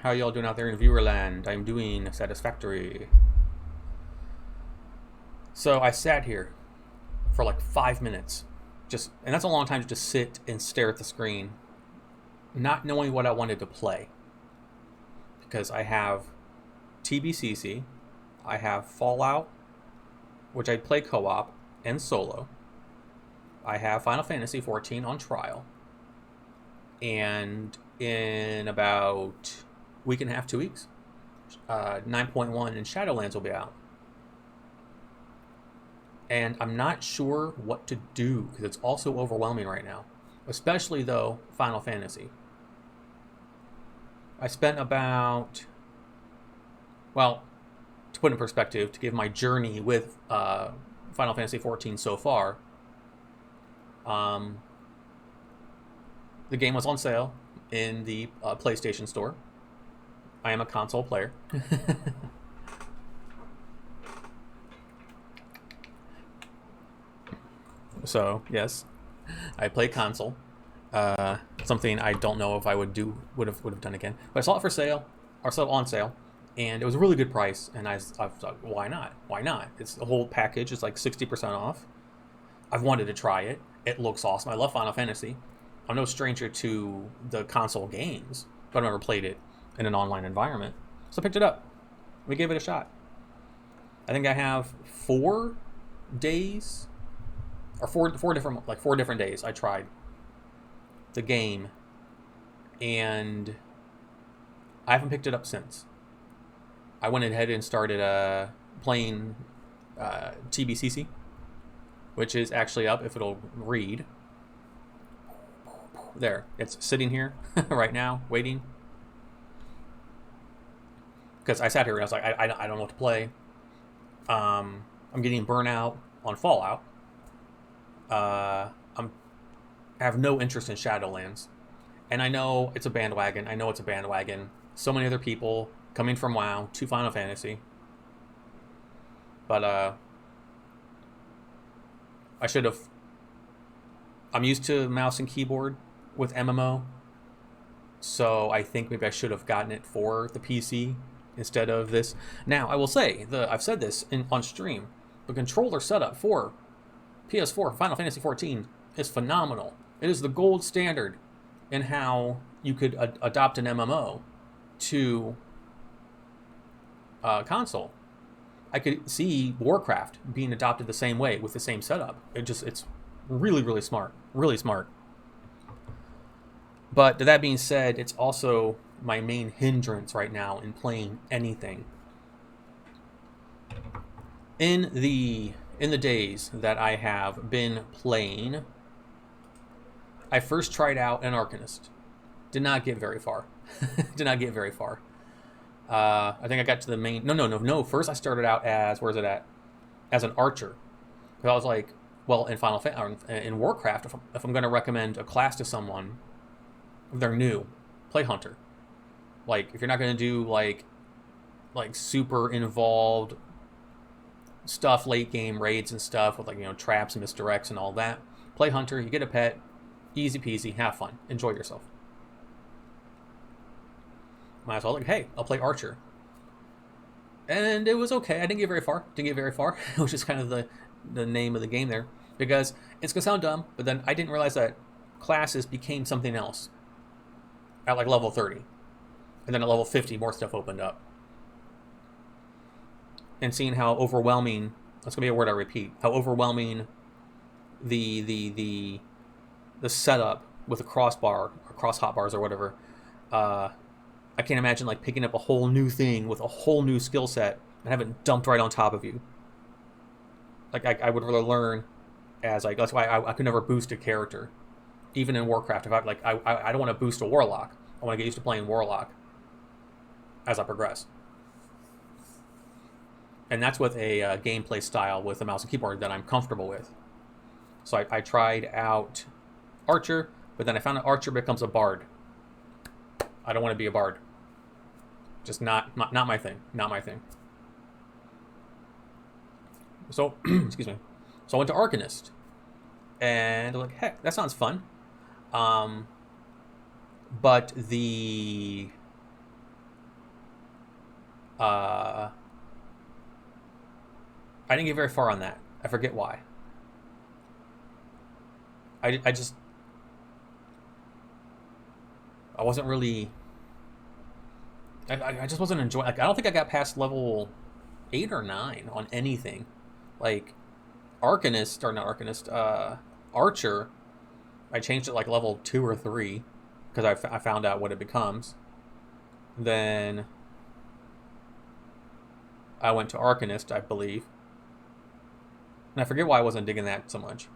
How y'all doing out there in Viewerland? I'm doing satisfactory. So I sat here for like 5 minutes, and that's a long time to just sit and stare at the screen, not knowing what I wanted to play. Because I have TBCC, I have Fallout, which I play co-op and solo. I have Final Fantasy XIV on trial, and in about a week and a half, 2 weeks, 9.1 in Shadowlands will be out. And I'm not sure what to do because it's also overwhelming right now, especially though Final Fantasy. I spent about, well, to put in perspective, to give my journey with Final Fantasy XIV so far, the game was on sale in the PlayStation Store. I am a console player. So, yes, I play console. Something I don't know if I would have done again. But I saw it for sale, or saw it on sale, and it was a really good price. And I thought, why not? Why not? It's the whole package is like 60% off. I've wanted to try it. It looks awesome. I love Final Fantasy. I'm no stranger to the console games, but I've never played it in an online environment. So I picked it up. We gave it a shot. I think I have 4 days, or four different days. I tried the game, and I haven't picked it up since. I went ahead and started playing TBCC, which is actually up if it'll read. There, it's sitting here right now, waiting. Because I sat here and I was like, I don't know what to play. I'm getting burnout on Fallout. I have no interest in Shadowlands, and I know it's a bandwagon. So many other people coming from WoW to Final Fantasy, but I should have. I'm used to mouse and keyboard with MMO, so I think maybe I should have gotten it for the PC instead of this. Now I will say I've said this on stream. The controller setup for PS4 Final Fantasy XIV is phenomenal. It is the gold standard in how you could adopt an MMO to console. I could see Warcraft being adopted the same way with the same setup. It's really, really smart. Really smart. But that being said, it's also my main hindrance right now in playing anything. In the days that I have been playing, I first tried out an Arcanist. Did not get very far. Did not get very far. I think I got to the main... No. First I started out as... Where's it at? As an archer. Because I was like, well, in Warcraft, if I'm going to recommend a class to someone, if they're new, play Hunter. Like, if you're not going to do, like super involved stuff, late game raids and stuff with, like, traps and misdirects and all that, play Hunter. You get a pet. Easy peasy. Have fun. Enjoy yourself. Might as well, like, hey, I'll play Archer. And it was okay. I didn't get very far. Which is kind of the name of the game there. Because it's going to sound dumb, but then I didn't realize that classes became something else at like level 30. And then at level 50, more stuff opened up. And seeing how overwhelming, that's going to be a word I repeat, how overwhelming the setup with a crossbar, or cross hotbars or whatever, I can't imagine like picking up a whole new thing with a whole new skill set and have it dumped right on top of you. Like I would rather learn as like, that's why I could never boost a character, even in Warcraft. If I don't want to boost a Warlock. I want to get used to playing Warlock as I progress. And that's with a gameplay style with a mouse and keyboard that I'm comfortable with. So I tried out Archer, but then I found that Archer becomes a bard. I don't want to be a bard. Just not my thing. Not my thing. So, excuse me. So I went to Arcanist. And I'm like, heck, that sounds fun. But the I didn't get very far on that. I forget why. I just... I wasn't really... I just wasn't enjoying... Like, I don't think I got past level 8 or 9 on anything. Like, Arcanist, or not Arcanist, Archer, I changed it like level 2 or 3 because I found out what it becomes. Then I went to Arcanist, I believe. And I forget why I wasn't digging that so much.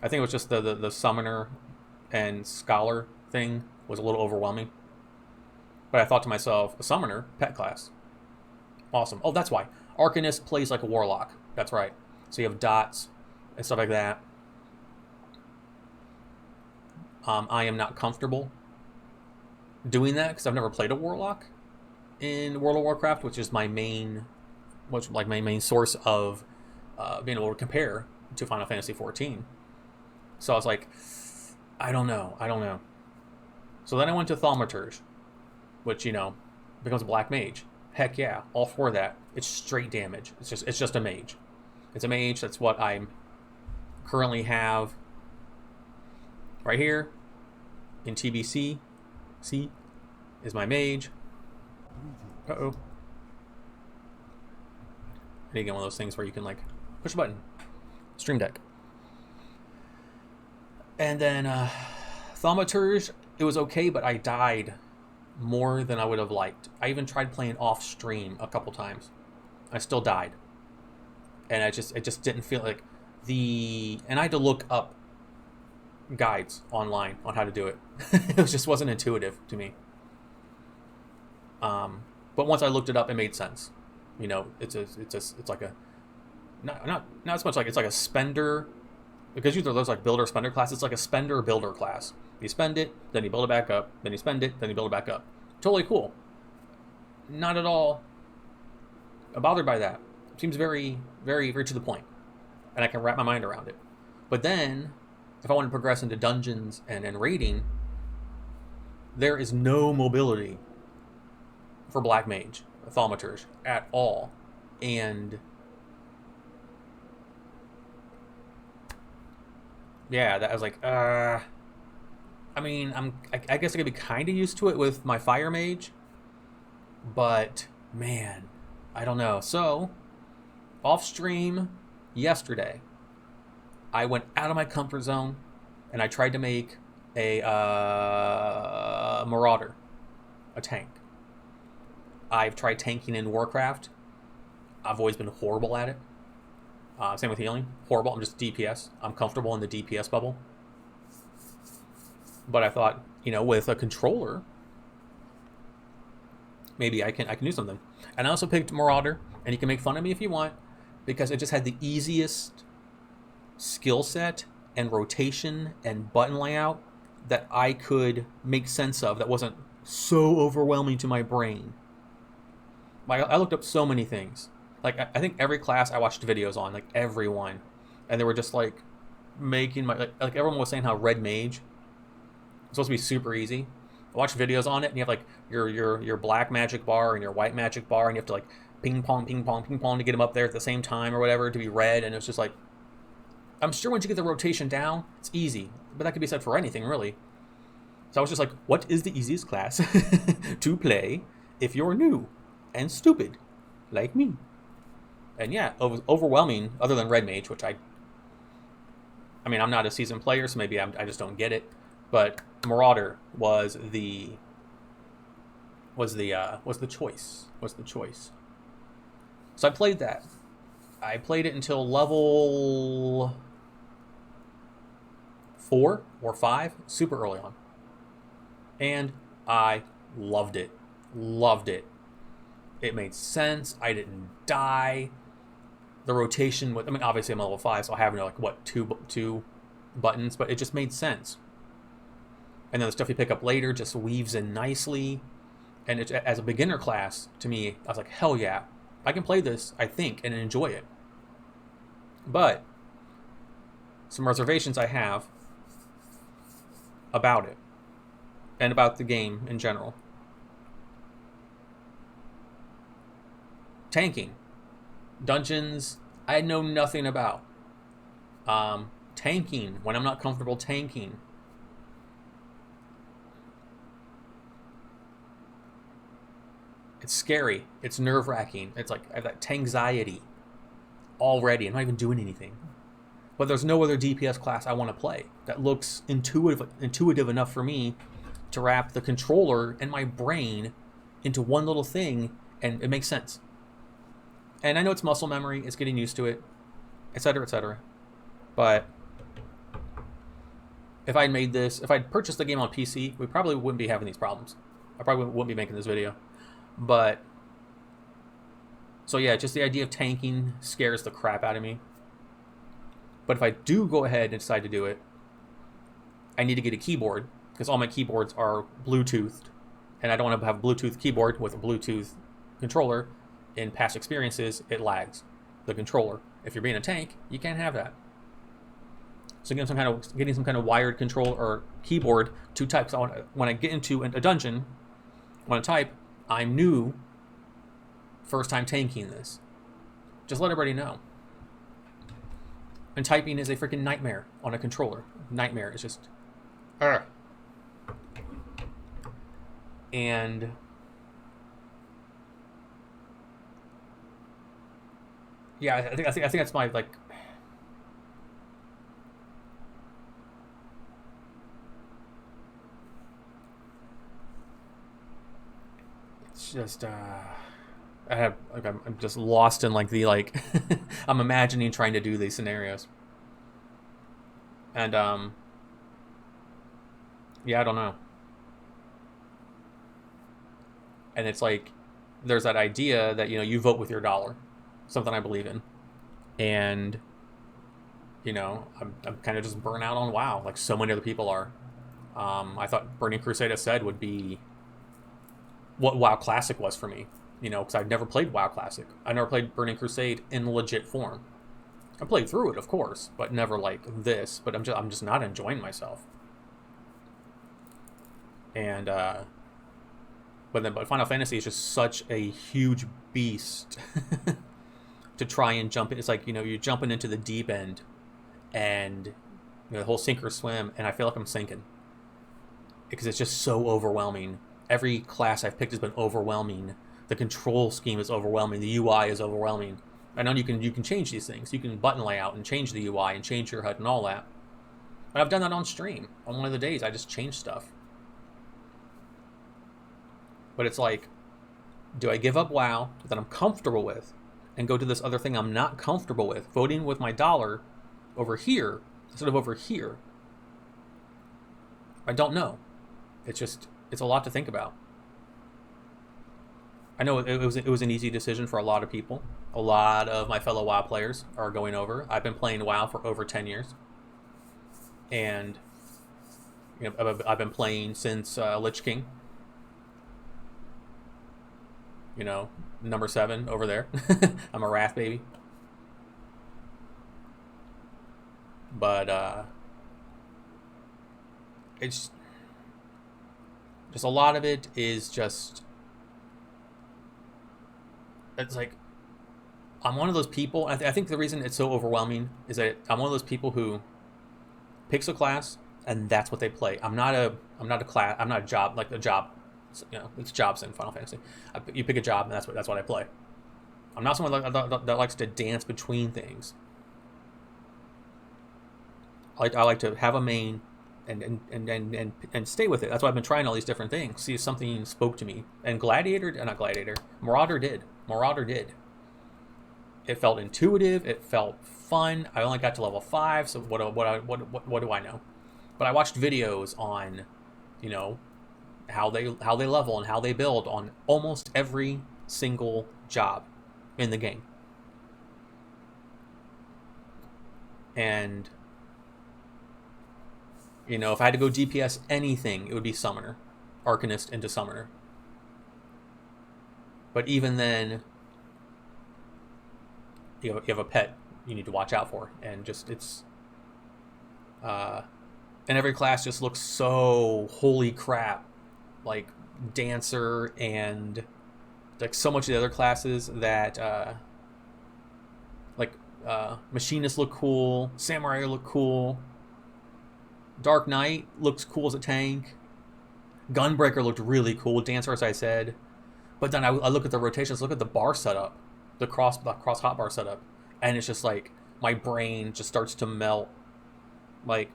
I think it was just the Summoner and Scholar thing was a little overwhelming. But I thought to myself, a Summoner, pet class. Awesome. Oh, that's why. Arcanist plays like a Warlock. That's right. So you have dots and stuff like that. I am not comfortable doing that because I've never played a Warlock in World of Warcraft, which is my main source of being able to compare to Final Fantasy XIV. So I was like, I don't know. So then I went to Thaumaturge, which, you know, becomes a black mage. Heck yeah, all for that. It's straight damage. It's just a mage. It's a mage. That's what I currently have right here in TBC. See, is my mage. Uh-oh. I need to get one of those things where you can, like, push a button. Stream Deck. And then Thaumaturge, it was okay, but I died more than I would have liked. I even tried playing off stream a couple times. I still died. And it just didn't feel like and I had to look up guides online on how to do it. It just wasn't intuitive to me. But once I looked it up, it made sense. You know, it's like a not as much like it's like a spender, because usually those like builder spender class. It's like a spender builder class. You spend it, then you build it back up, then you spend it, then you build it back up. Totally cool. Not at all bothered by that. Seems very, very, very to the point, and I can wrap my mind around it. But then, if I want to progress into dungeons and raiding, there is no mobility for Black Mage, Thaumaturge, at all. And yeah, that I was like, I mean, I guess I could be kind of used to it with my Fire Mage, but man, I don't know. So, off stream yesterday, I went out of my comfort zone and I tried to make a Marauder, a tank. I've tried tanking in Warcraft. I've always been horrible at it. Same with healing. Horrible. I'm just DPS. I'm comfortable in the DPS bubble. But I thought, you know, with a controller, maybe I can do something. And I also picked Marauder, and you can make fun of me if you want, because it just had the easiest skill set and rotation and button layout that I could make sense of, that wasn't so overwhelming to my brain. I looked up so many things. Like, I think every class I watched videos on, like everyone, and they were just like making my like everyone was saying how Red Mage was supposed to be super easy. I watched videos on it, and you have like your black magic bar and your white magic bar, and you have to like ping pong to get them up there at the same time or whatever to be red. And it's just like, I'm sure once you get the rotation down, it's easy, but that could be said for anything really. So I was just like, what is the easiest class to play if you're new and stupid like me? And yeah, it was overwhelming, other than Red Mage, which I mean, I'm not a seasoned player, so maybe I just don't get it. But Marauder was the choice. So I played that. I played it until level 4 or 5, super early on. And I loved it. It made sense. I didn't die. The rotation, I mean, obviously I'm level 5, so I have like, what, two buttons, but it just made sense. And then the stuff you pick up later just weaves in nicely. And it, as a beginner class, to me, I was like, hell yeah, I can play this, I think, and enjoy it. But some reservations I have about it and about the game in general. tanking. Dungeons, I know nothing about. Tanking, when I'm not comfortable tanking. It's scary. It's nerve-wracking. It's like I have that anxiety already. I'm not even doing anything. But there's no other DPS class I want to play that looks intuitive enough for me to wrap the controller and my brain into one little thing, and it makes sense. And I know it's muscle memory, it's getting used to it, etc., etc. But if I'd made this, if I'd purchased the game on PC, we probably wouldn't be having these problems. I probably wouldn't be making this video. But, so yeah, just the idea of tanking scares the crap out of me. But if I do go ahead and decide to do it, I need to get a keyboard, because all my keyboards are Bluetoothed, and I don't want to have a Bluetooth keyboard with a Bluetooth controller. In past experiences, it lags the controller. If you're being a tank, you can't have that. So getting some kind of wired control or keyboard to type. So when I get into a dungeon, when I type, I'm new. First time tanking this. Just let everybody know. And typing is a freaking nightmare on a controller. Nightmare is just, and yeah, I think that's my like. It's just I'm just lost in like the like. I'm imagining trying to do these scenarios, and yeah, I don't know. And it's like, there's that idea that, you know, you vote with your dollar, something I believe in, and you know, I'm kind of just burnt out on WoW, like so many other people are. I thought Burning Crusade, as said, would be what WoW Classic was for me, you know, because I'd never played WoW Classic. I never played Burning Crusade in legit form. I played through it, of course, but never like this. But I'm just not enjoying myself. And but Final Fantasy is just such a huge beast to try and jump in. It's like, you know, you're jumping into the deep end, and you know, the whole sink or swim, and I feel like I'm sinking because it's just so overwhelming. Every class I've picked has been overwhelming. The control scheme is overwhelming. The UI is overwhelming. I know you can change these things. You can button layout and change the UI and change your HUD and all that. But I've done that on stream. On one of the days, I just changed stuff. But it's like, do I give up WoW that I'm comfortable with and go to this other thing I'm not comfortable with, voting with my dollar over here instead of over here? I don't know. It's a lot to think about. I know it was an easy decision for a lot of people. A lot of my fellow WoW players are going over. I've been playing WoW for over 10 years. And you know, I've been playing since Lich King. You know, number 7 over there. I'm a Wrath baby. But it's just a lot of it is just, it's like, I'm one of those people. I think the reason it's so overwhelming is that I'm one of those people who picks a class and that's what they play. I'm not a class. I'm not a job, like a job. You know, it's jobs in Final Fantasy. You pick a job and that's what I play. I'm not someone that likes to dance between things. I like to have a main and stay with it. That's why I've been trying all these different things. See if something spoke to me. And Marauder did. It felt intuitive. It felt fun. I only got to level 5, so what do I know? But I watched videos on, you know, how they level and how they build on almost every single job in the game. And you know, if I had to go DPS anything, it would be Summoner. Arcanist into Summoner. But even then, you have a pet you need to watch out for. And just, it's... and every class just looks so holy crap. Like, Dancer and like so much of the other classes that machinists look cool, samurai look cool, Dark Knight looks cool as a tank, Gunbreaker looked really cool, Dancer as I said, but then I look at the rotations, look at the bar setup, the cross hotbar setup, and it's just like my brain just starts to melt. Like,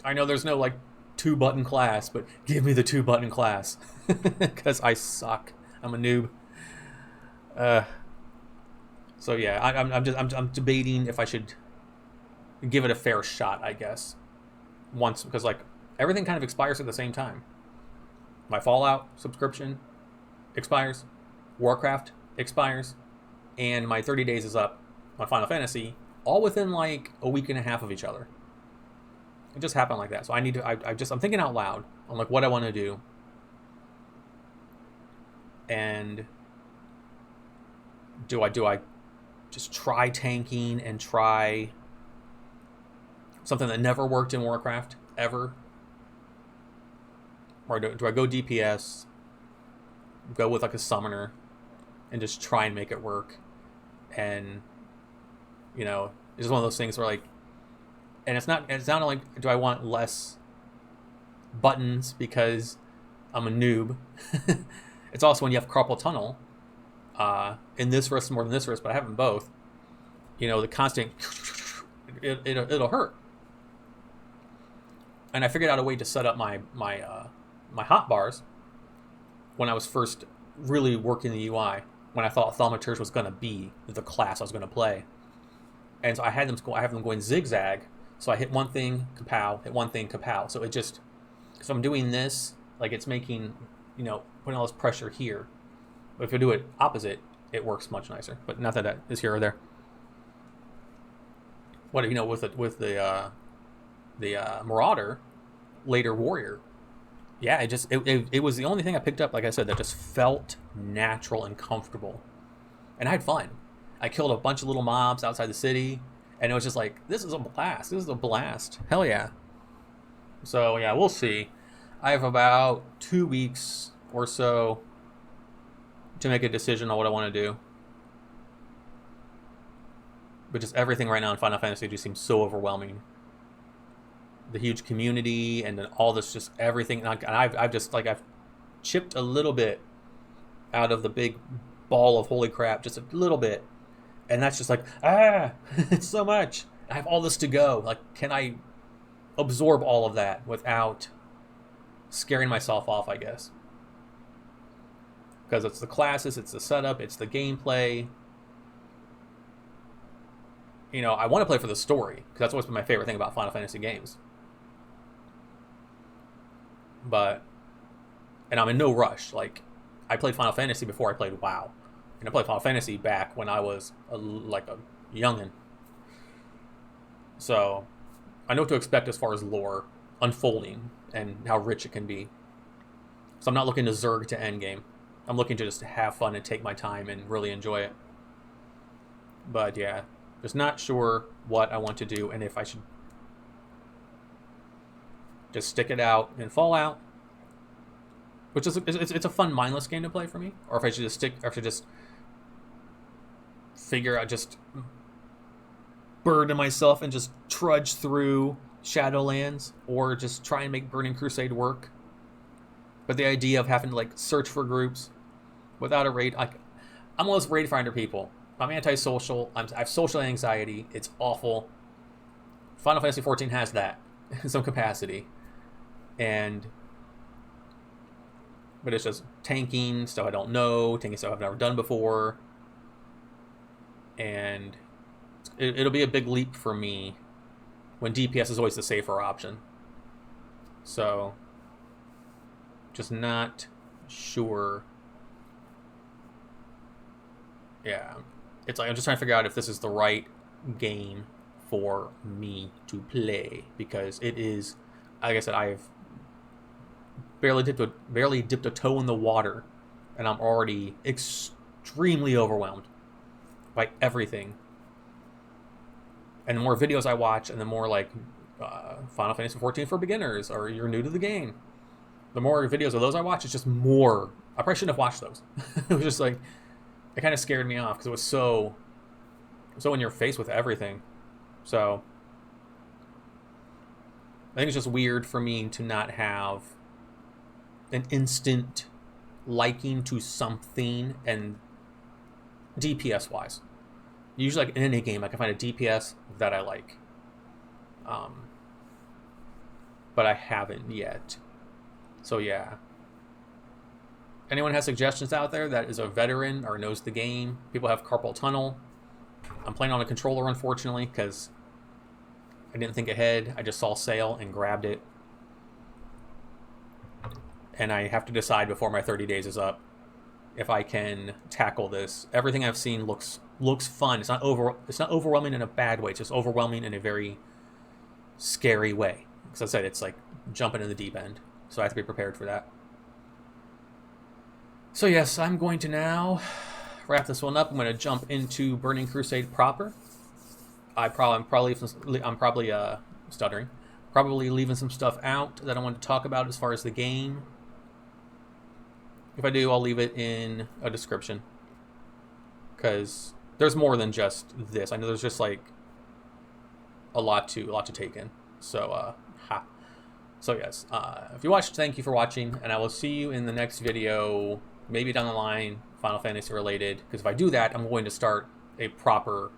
I know there's no like 2-button class, but give me the 2-button class because I suck. I'm a noob. So yeah, I'm debating if I should give it a fair shot, I guess. Once, because like everything kind of expires at the same time. My Fallout subscription expires, Warcraft expires, and my 30 days is up on Final Fantasy, all within like a week and a half of each other. It just happened like that. So I need to, I'm thinking out loud on like what I want to do. And do I just try tanking and try something that never worked in Warcraft ever? Or do I go DPS, go with like a summoner, and just try and make it work? And, you know, it's just one of those things where like, and it's not like, do I want less buttons because I'm a noob? It's also when you have carpal tunnel, in this wrist more than this wrist, but I have them both. You know, the constant, it'll hurt. And I figured out a way to set up my hotbars when I was first really working the UI, when I thought Thaumaturge was going to be the class I was going to play. And so I have them going zigzag. So I hit one thing, kapow, hit one thing, kapow. So it just, because I'm doing this, like it's making, you know, putting all this pressure here. But if I do it opposite, it works much nicer. But not that is here or there. What, you know, with the Marauder, later Warrior, yeah, it was the only thing I picked up, like I said, that just felt natural and comfortable. And I had fun. I killed a bunch of little mobs outside the city, and it was just like, this is a blast. This is a blast. Hell yeah. So yeah, we'll see. I have about 2 weeks or so to make a decision on what I want to do. But just everything right now in Final Fantasy just seems so overwhelming. The huge community and then all this, just everything. And I've just like, I've chipped a little bit out of the big ball of holy crap, just a little bit. And that's just like, it's so much. I have all this to go. Like, can I absorb all of that without scaring myself off, I guess? Because it's the classes, it's the setup, it's the gameplay. You know, I want to play for the story, because that's always been my favorite thing about Final Fantasy games. But, and I'm in no rush. Like, I played Final Fantasy before I played WoW. And I played Final Fantasy back when I was like a youngin'. So, I know what to expect as far as lore unfolding and how rich it can be. So I'm not looking to Zerg to endgame. I'm looking to just have fun and take my time and really enjoy it. But yeah, just not sure what I want to do and if I should just stick it out in Fallout, which is it's a fun mindless game to play for me, or if I should just figure out, just burden myself and just trudge through Shadowlands, or just try and make Burning Crusade work. But the idea of having to like search for groups without a raid, like, I'm one of those raid finder people. I'm antisocial. I have social anxiety. It's awful. Final Fantasy XIV has that in some capacity, but it's just tanking stuff I don't know, tanking stuff I've never done before, and it'll be a big leap for me when DPS is always the safer option. So, just not sure. Yeah, it's like I'm just trying to figure out if this is the right game for me to play, because it is, like I said, I've barely dipped a toe in the water, and I'm already extremely overwhelmed by everything. And the more videos I watch, and the more like Final Fantasy XIV for beginners, or you're new to the game, the more videos of those I watch, it's just more I probably shouldn't have watched those. It was just like, it kind of scared me off because it was so in your face with everything. So I think it's just weird for me to not have an instant liking to something, and DPS wise. Usually, like in any game, I can find a DPS that I like. But I haven't yet. So yeah. Anyone has suggestions out there that is a veteran or knows the game? People have carpal tunnel. I'm playing on a controller, unfortunately, because I didn't think ahead. I just saw sale and grabbed it. And I have to decide before my 30 days is up if I can tackle this. Everything I've seen looks fun. It's not overwhelming in a bad way. It's just overwhelming in a very scary way. Because I said, it's like jumping in the deep end. So I have to be prepared for that. So yes, I'm going to now wrap this one up. I'm going to jump into Burning Crusade proper. I'm probably stuttering. Probably leaving some stuff out that I want to talk about as far as the game. If I do, I'll leave it in a description. Because there's more than just this. I know there's just like a lot to take in. So, So yes, if you watched, thank you for watching, and I will see you in the next video, maybe down the line, Final Fantasy related, because if I do that, I'm going to start a proper,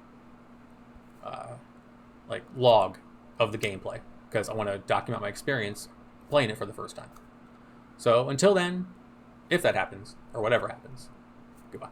like, log of the gameplay, because I want to document my experience playing it for the first time. So until then, if that happens, or whatever happens, goodbye.